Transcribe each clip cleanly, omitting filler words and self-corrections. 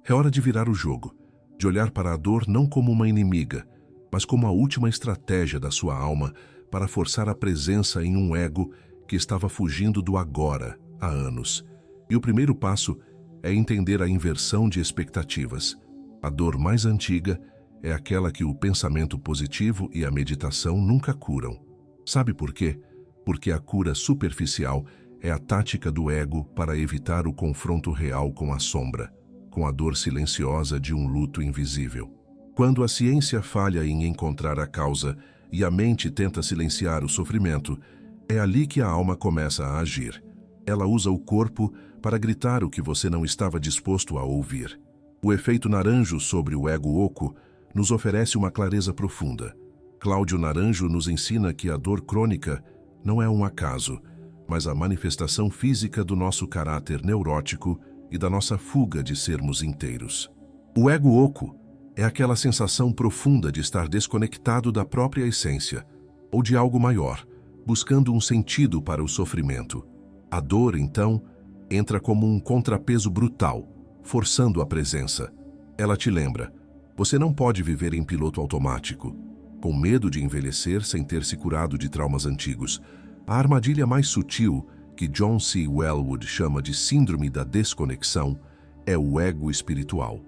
É hora de virar o jogo, de olhar para a dor não como uma inimiga, mas como a última estratégia da sua alma para forçar a presença em um ego que estava fugindo do agora há anos. E o primeiro passo é entender a inversão de expectativas. A dor mais antiga é aquela que o pensamento positivo e a meditação nunca curam. Sabe por quê? Porque a cura superficial é a tática do ego para evitar o confronto real com a sombra, com a dor silenciosa de um luto invisível. Quando a ciência falha em encontrar a causa e a mente tenta silenciar o sofrimento, é ali que a alma começa a agir. Ela usa o corpo para gritar o que você não estava disposto a ouvir. O efeito Naranjo sobre o ego oco nos oferece uma clareza profunda. Cláudio Naranjo nos ensina que a dor crônica não é um acaso, mas a manifestação física do nosso caráter neurótico e da nossa fuga de sermos inteiros. O ego oco é aquela sensação profunda de estar desconectado da própria essência, ou de algo maior, buscando um sentido para o sofrimento. A dor, então, entra como um contrapeso brutal, forçando a presença. Ela te lembra: você não pode viver em piloto automático, com medo de envelhecer sem ter se curado de traumas antigos. A armadilha mais sutil, que John C. Wellwood chama de síndrome da desconexão, é o ego espiritual.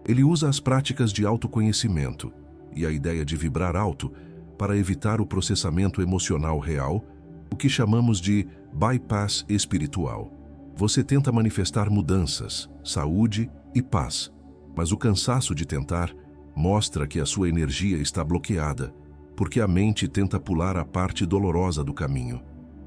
Ele usa as práticas de autoconhecimento e a ideia de vibrar alto para evitar o processamento emocional real, o que chamamos de bypass espiritual. Você tenta manifestar mudanças, saúde e paz, mas o cansaço de tentar mostra que a sua energia está bloqueada, porque a mente tenta pular a parte dolorosa do caminho.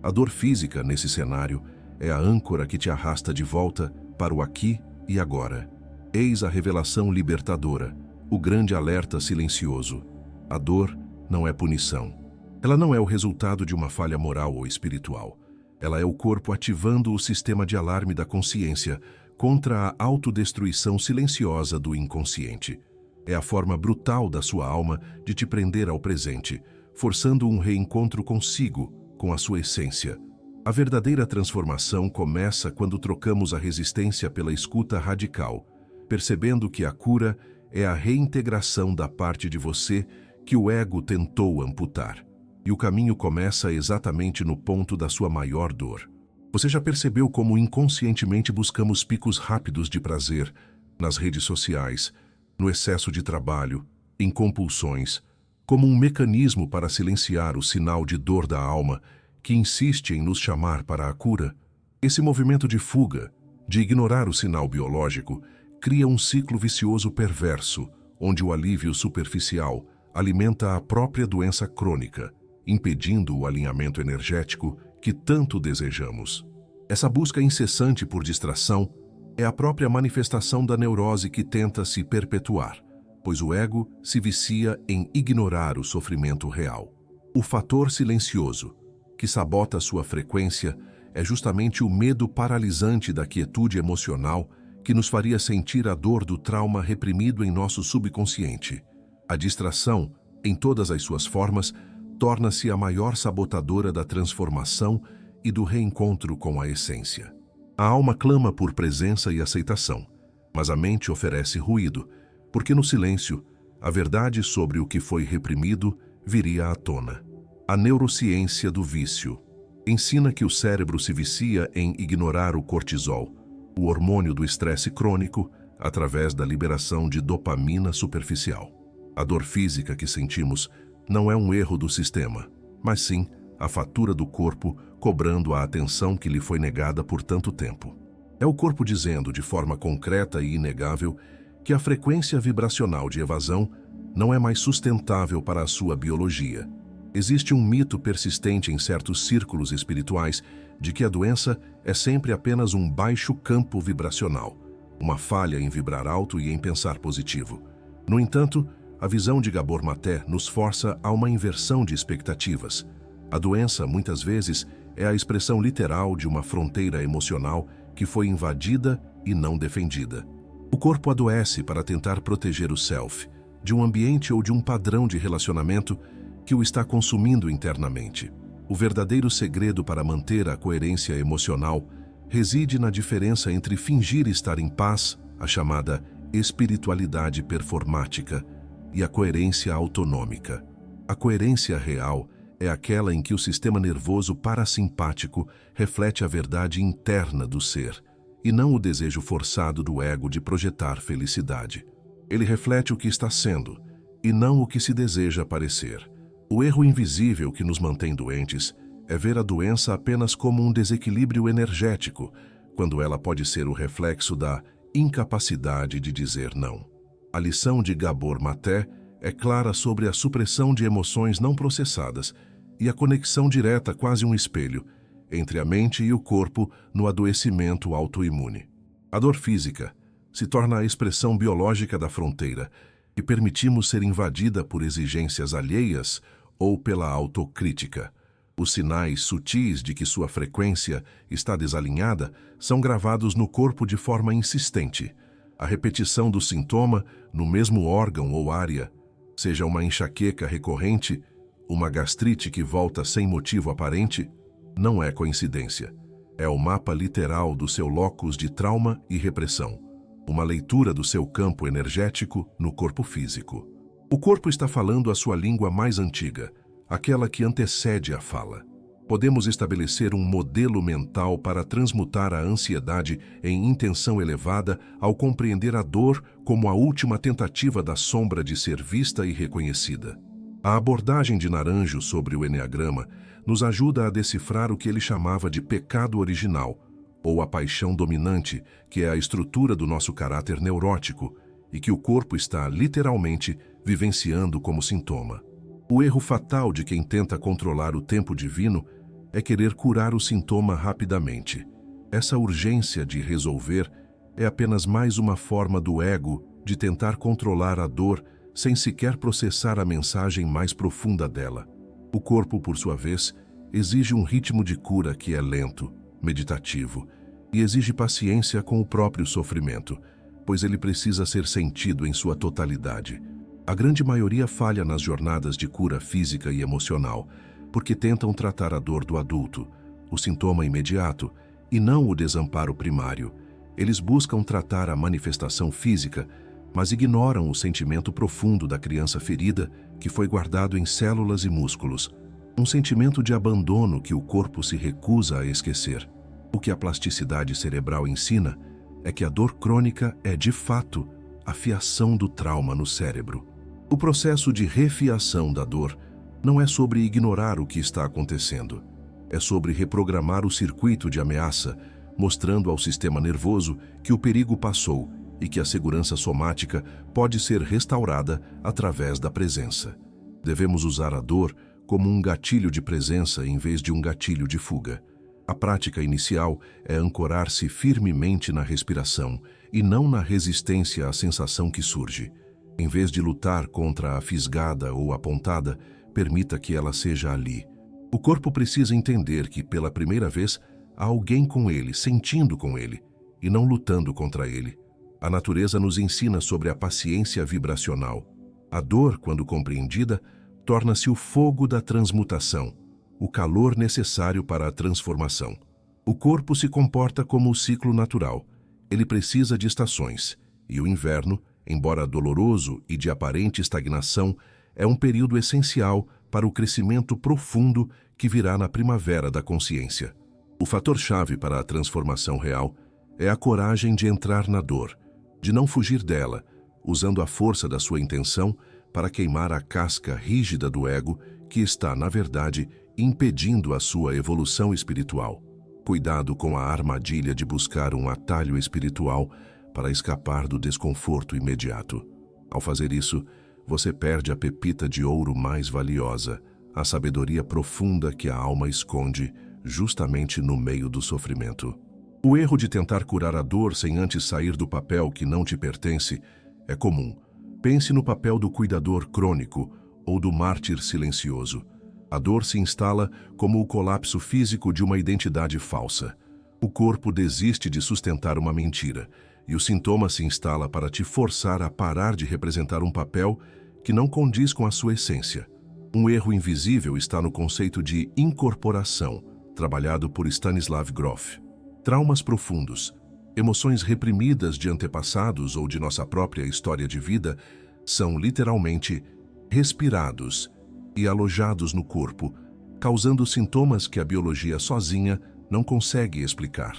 A dor física, nesse cenário, é a âncora que te arrasta de volta para o aqui e agora. Eis a revelação libertadora, o grande alerta silencioso. A dor não é punição. Ela não é o resultado de uma falha moral ou espiritual. Ela é o corpo ativando o sistema de alarme da consciência contra a autodestruição silenciosa do inconsciente. É a forma brutal da sua alma de te prender ao presente, forçando um reencontro consigo, com a sua essência. A verdadeira transformação começa quando trocamos a resistência pela escuta radical, percebendo que a cura é a reintegração da parte de você que o ego tentou amputar. E o caminho começa exatamente no ponto da sua maior dor. Você já percebeu como inconscientemente buscamos picos rápidos de prazer nas redes sociais, no excesso de trabalho, em compulsões, como um mecanismo para silenciar o sinal de dor da alma que insiste em nos chamar para a cura? Esse movimento de fuga, de ignorar o sinal biológico, cria um ciclo vicioso perverso, onde o alívio superficial alimenta a própria doença crônica, impedindo o alinhamento energético que tanto desejamos. Essa busca incessante por distração é a própria manifestação da neurose que tenta se perpetuar, pois o ego se vicia em ignorar o sofrimento real. O fator silencioso, que sabota sua frequência, é justamente o medo paralisante da quietude emocional que nos faria sentir a dor do trauma reprimido em nosso subconsciente. A distração, em todas as suas formas, torna-se a maior sabotadora da transformação e do reencontro com a essência. A alma clama por presença e aceitação, mas a mente oferece ruído, porque no silêncio, a verdade sobre o que foi reprimido viria à tona. A neurociência do vício ensina que o cérebro se vicia em ignorar o cortisol, o hormônio do estresse crônico, através da liberação de dopamina superficial. A dor física que sentimos não é um erro do sistema, mas sim a fatura do corpo cobrando a atenção que lhe foi negada por tanto tempo. É o corpo dizendo de forma concreta e inegável que a frequência vibracional de evasão não é mais sustentável para a sua biologia. Existe um mito persistente em certos círculos espirituais de que a doença é sempre apenas um baixo campo vibracional, uma falha em vibrar alto e em pensar positivo. No entanto, a visão de Gabor Maté nos força a uma inversão de expectativas. A doença, muitas vezes, é a expressão literal de uma fronteira emocional que foi invadida e não defendida. O corpo adoece para tentar proteger o self de um ambiente ou de um padrão de relacionamento que o está consumindo internamente. O verdadeiro segredo para manter a coerência emocional reside na diferença entre fingir estar em paz, a chamada espiritualidade performática e a coerência autonômica. A coerência real é aquela em que o sistema nervoso parasimpático reflete a verdade interna do ser, e não o desejo forçado do ego de projetar felicidade. Ele reflete o que está sendo, e não o que se deseja parecer. O erro invisível que nos mantém doentes é ver a doença apenas como um desequilíbrio energético, quando ela pode ser o reflexo da incapacidade de dizer não. A lição de Gabor Maté é clara sobre a supressão de emoções não processadas e a conexão direta, quase um espelho, entre a mente e o corpo no adoecimento autoimune. A dor física se torna a expressão biológica da fronteira e permitimos ser invadida por exigências alheias ou pela autocrítica. Os sinais sutis de que sua frequência está desalinhada são gravados no corpo de forma insistente. A repetição do sintoma no mesmo órgão ou área, seja uma enxaqueca recorrente, uma gastrite que volta sem motivo aparente, não é coincidência. É o mapa literal do seu locus de trauma e repressão, uma leitura do seu campo energético no corpo físico. O corpo está falando a sua língua mais antiga, aquela que antecede a fala. Podemos estabelecer um modelo mental para transmutar a ansiedade em intenção elevada ao compreender a dor como a última tentativa da sombra de ser vista e reconhecida. A abordagem de Naranjo sobre o Eneagrama nos ajuda a decifrar o que ele chamava de pecado original, ou a paixão dominante, que é a estrutura do nosso caráter neurótico e que o corpo está, literalmente, vivenciando como sintoma. O erro fatal de quem tenta controlar o tempo divino é querer curar o sintoma rapidamente. Essa urgência de resolver é apenas mais uma forma do ego de tentar controlar a dor sem sequer processar a mensagem mais profunda dela. O corpo, por sua vez, exige um ritmo de cura que é lento, meditativo, e exige paciência com o próprio sofrimento, pois ele precisa ser sentido em sua totalidade. A grande maioria falha nas jornadas de cura física e emocional, porque tentam tratar a dor do adulto, o sintoma imediato, e não o desamparo primário. Eles buscam tratar a manifestação física, mas ignoram o sentimento profundo da criança ferida que foi guardado em células e músculos, um sentimento de abandono que o corpo se recusa a esquecer. O que a plasticidade cerebral ensina é que a dor crônica é, de fato, a fiação do trauma no cérebro. O processo de refiação da dor não é sobre ignorar o que está acontecendo. É sobre reprogramar o circuito de ameaça, mostrando ao sistema nervoso que o perigo passou e que a segurança somática pode ser restaurada através da presença. Devemos usar a dor como um gatilho de presença em vez de um gatilho de fuga. A prática inicial é ancorar-se firmemente na respiração e não na resistência à sensação que surge. Em vez de lutar contra a fisgada ou a pontada, permita que ela seja ali. O corpo precisa entender que, pela primeira vez, há alguém com ele, sentindo com ele, e não lutando contra ele. A natureza nos ensina sobre a paciência vibracional. A dor, quando compreendida, torna-se o fogo da transmutação, o calor necessário para a transformação. O corpo se comporta como o ciclo natural. Ele precisa de estações, e o inverno, embora doloroso e de aparente estagnação, é um período essencial para o crescimento profundo que virá na primavera da consciência. O fator-chave para a transformação real é a coragem de entrar na dor, de não fugir dela, usando a força da sua intenção para queimar a casca rígida do ego que está, na verdade, impedindo a sua evolução espiritual. Cuidado com a armadilha de buscar um atalho espiritual para escapar do desconforto imediato. Ao fazer isso, você perde a pepita de ouro mais valiosa, a sabedoria profunda que a alma esconde justamente no meio do sofrimento. O erro de tentar curar a dor sem antes sair do papel que não te pertence é comum. Pense no papel do cuidador crônico ou do mártir silencioso. A dor se instala como o colapso físico de uma identidade falsa. O corpo desiste de sustentar uma mentira, e o sintoma se instala para te forçar a parar de representar um papel que não condiz com a sua essência. Um erro invisível está no conceito de incorporação, trabalhado por Stanislav Grof. Traumas profundos, Emoções reprimidas de antepassados ou de nossa própria história de vida são literalmente respirados e alojados no corpo, causando sintomas que a biologia sozinha não consegue explicar.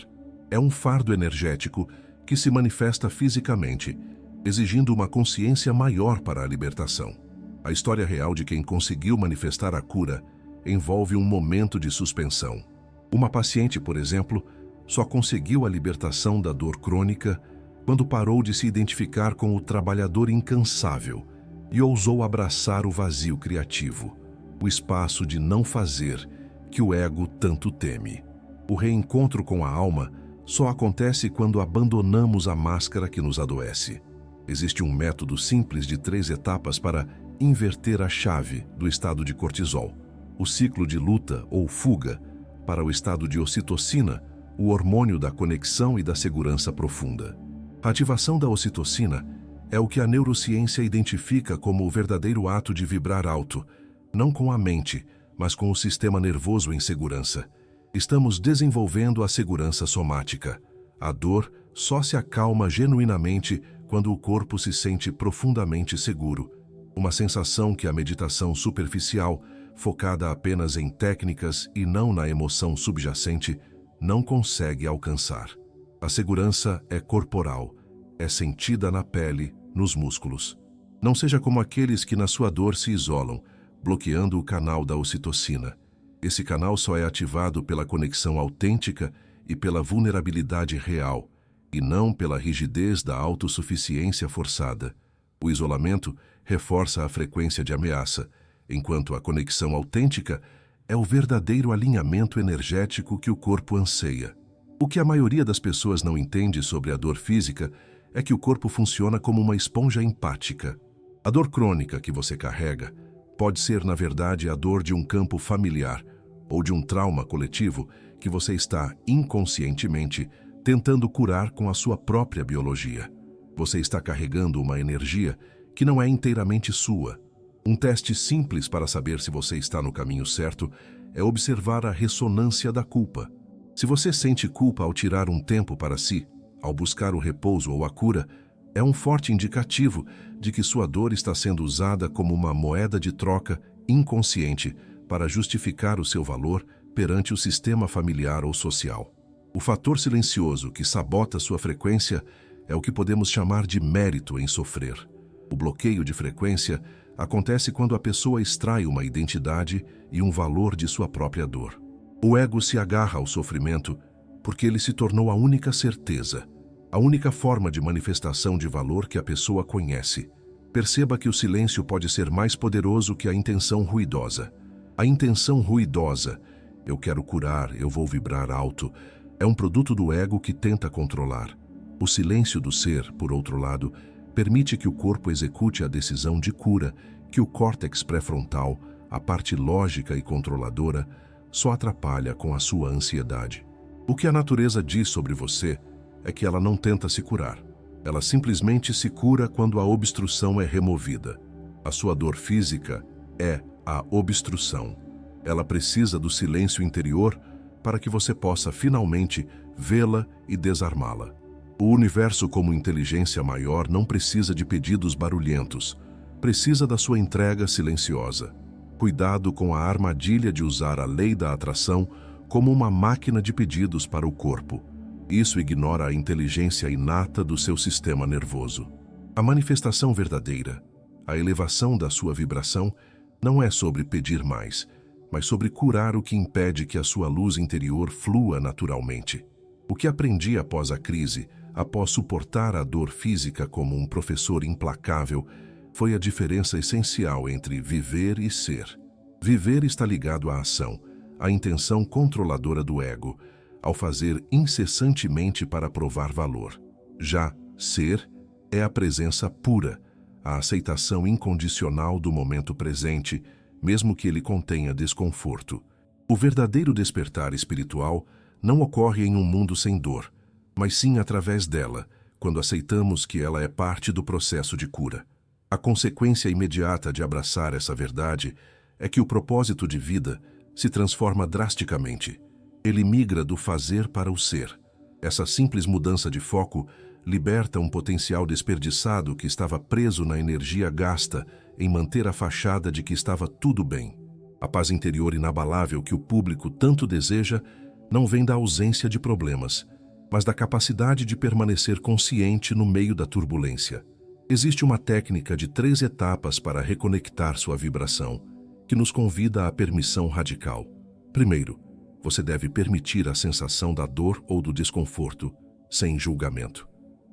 É um fardo energético que se manifesta fisicamente, exigindo uma consciência maior para a libertação. A história real de quem conseguiu manifestar a cura envolve um momento de suspensão. Uma paciente, por exemplo, só conseguiu a libertação da dor crônica quando parou de se identificar com o trabalhador incansável e ousou abraçar o vazio criativo, o espaço de não fazer que o ego tanto teme. O reencontro com a alma só acontece quando abandonamos a máscara que nos adoece. Existe um método simples de 3 etapas para inverter a chave do estado de cortisol, o ciclo de luta ou fuga, para o estado de ocitocina, o hormônio da conexão e da segurança profunda. A ativação da ocitocina é o que a neurociência identifica como o verdadeiro ato de vibrar alto, não com a mente, mas com o sistema nervoso em segurança. Estamos desenvolvendo a segurança somática. A dor só se acalma genuinamente quando o corpo se sente profundamente seguro, uma sensação que a meditação superficial, focada apenas em técnicas e não na emoção subjacente, não consegue alcançar. A segurança é corporal, é sentida na pele, nos músculos. Não seja como aqueles que na sua dor se isolam, bloqueando o canal da ocitocina. Esse canal só é ativado pela conexão autêntica e pela vulnerabilidade real, e não pela rigidez da autossuficiência forçada. O isolamento reforça a frequência de ameaça, enquanto a conexão autêntica é o verdadeiro alinhamento energético que o corpo anseia. O que a maioria das pessoas não entende sobre a dor física é que o corpo funciona como uma esponja empática. A dor crônica que você carrega pode ser, na verdade, a dor de um campo familiar ou de um trauma coletivo que você está inconscientemente tentando curar com a sua própria biologia. Você está carregando uma energia que não é inteiramente sua. Um teste simples para saber se você está no caminho certo é observar a ressonância da culpa. Se você sente culpa ao tirar um tempo para si, ao buscar o repouso ou a cura, é um forte indicativo de que sua dor está sendo usada como uma moeda de troca inconsciente para justificar o seu valor perante o sistema familiar ou social. O fator silencioso que sabota sua frequência é o que podemos chamar de mérito em sofrer. O bloqueio de frequência acontece quando a pessoa extrai uma identidade e um valor de sua própria dor. O ego se agarra ao sofrimento porque ele se tornou a única certeza, a única forma de manifestação de valor que a pessoa conhece. Perceba que o silêncio pode ser mais poderoso que a intenção ruidosa. A intenção ruidosa, eu quero curar, eu vou vibrar alto, é um produto do ego que tenta controlar. O silêncio do ser, por outro lado, permite que o corpo execute a decisão de cura que o córtex pré-frontal, a parte lógica e controladora, só atrapalha com a sua ansiedade. O que a natureza diz sobre você é que ela não tenta se curar. Ela simplesmente se cura quando a obstrução é removida. A sua dor física é a obstrução. Ela precisa do silêncio interior para que você possa finalmente vê-la e desarmá-la. O universo, como inteligência maior, não precisa de pedidos barulhentos. Precisa da sua entrega silenciosa. Cuidado com a armadilha de usar a lei da atração como uma máquina de pedidos para o corpo. Isso ignora a inteligência inata do seu sistema nervoso. A manifestação verdadeira, a elevação da sua vibração, não é sobre pedir mais, mas sobre curar o que impede que a sua luz interior flua naturalmente. O que aprendi após a crise, após suportar a dor física como um professor implacável, foi a diferença essencial entre viver e ser. Viver está ligado à ação, à intenção controladora do ego, ao fazer incessantemente para provar valor. Já ser é a presença pura, a aceitação incondicional do momento presente, mesmo que ele contenha desconforto. O verdadeiro despertar espiritual não ocorre em um mundo sem dor, mas sim através dela, quando aceitamos que ela é parte do processo de cura. A consequência imediata de abraçar essa verdade é que o propósito de vida se transforma drasticamente. Ele migra do fazer para o ser. Essa simples mudança de foco liberta um potencial desperdiçado que estava preso na energia gasta em manter a fachada de que estava tudo bem. A paz interior inabalável que o público tanto deseja não vem da ausência de problemas, mas da capacidade de permanecer consciente no meio da turbulência. Existe uma técnica de 3 etapas para reconectar sua vibração, que nos convida à permissão radical. Primeiro, você deve permitir a sensação da dor ou do desconforto, sem julgamento.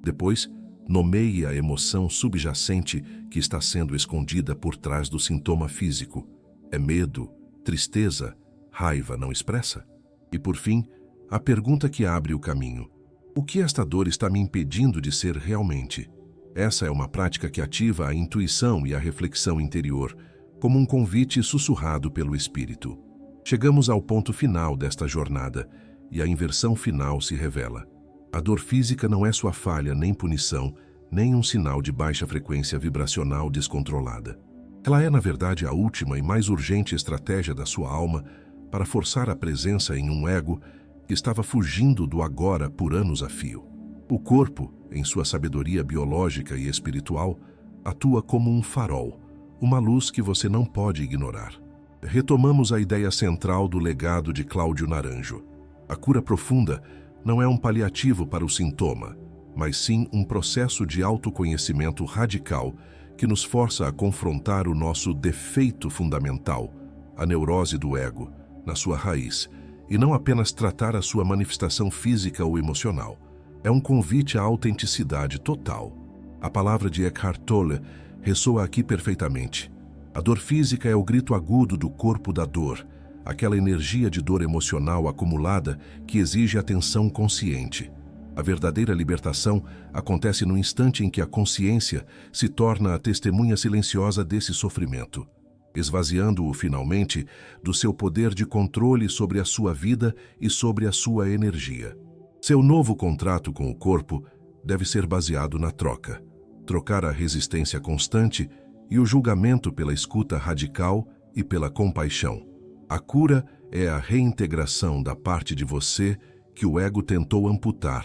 Depois, nomeie a emoção subjacente que está sendo escondida por trás do sintoma físico. É medo, tristeza, raiva não expressa? E por fim, a pergunta que abre o caminho: o que esta dor está me impedindo de ser realmente? Essa é uma prática que ativa a intuição e a reflexão interior, como um convite sussurrado pelo espírito. Chegamos ao ponto final desta jornada e a inversão final se revela. A dor física não é sua falha nem punição, nem um sinal de baixa frequência vibracional descontrolada. Ela é, na verdade, a última e mais urgente estratégia da sua alma para forçar a presença em um ego que estava fugindo do agora por anos a fio. O corpo, em sua sabedoria biológica e espiritual, atua como um farol, uma luz que você não pode ignorar. Retomamos a ideia central do legado de Cláudio Naranjo. A cura profunda não é um paliativo para o sintoma, mas sim um processo de autoconhecimento radical que nos força a confrontar o nosso defeito fundamental, a neurose do ego, na sua raiz, e não apenas tratar a sua manifestação física ou emocional. É um convite à autenticidade total. A palavra de Eckhart Tolle ressoa aqui perfeitamente. A dor física é o grito agudo do corpo da dor, aquela energia de dor emocional acumulada que exige atenção consciente. A verdadeira libertação acontece no instante em que a consciência se torna a testemunha silenciosa desse sofrimento, esvaziando-o finalmente do seu poder de controle sobre a sua vida e sobre a sua energia. Seu novo contrato com o corpo deve ser baseado na troca. Trocar a resistência constante e o julgamento pela escuta radical e pela compaixão. A cura é a reintegração da parte de você que o ego tentou amputar,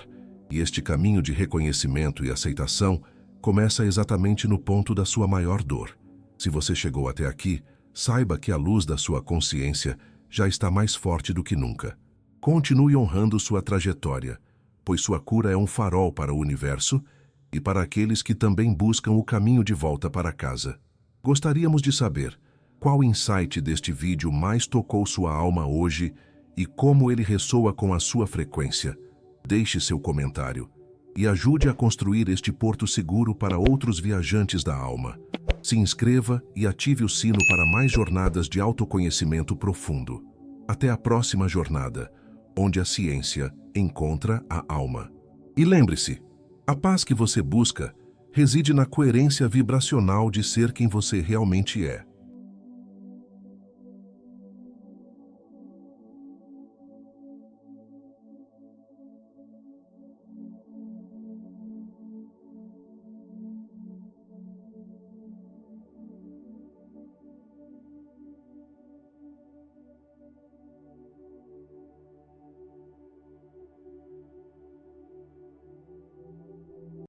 e este caminho de reconhecimento e aceitação começa exatamente no ponto da sua maior dor. Se você chegou até aqui, saiba que a luz da sua consciência já está mais forte do que nunca. Continue honrando sua trajetória, pois sua cura é um farol para o universo e para aqueles que também buscam o caminho de volta para casa. Gostaríamos de saber qual insight deste vídeo mais tocou sua alma hoje e como ele ressoa com a sua frequência. Deixe seu comentário e ajude a construir este porto seguro para outros viajantes da alma. Se inscreva e ative o sino para mais jornadas de autoconhecimento profundo. Até a próxima jornada, onde a ciência encontra a alma. E lembre-se, a paz que você busca reside na coerência vibracional de ser quem você realmente é.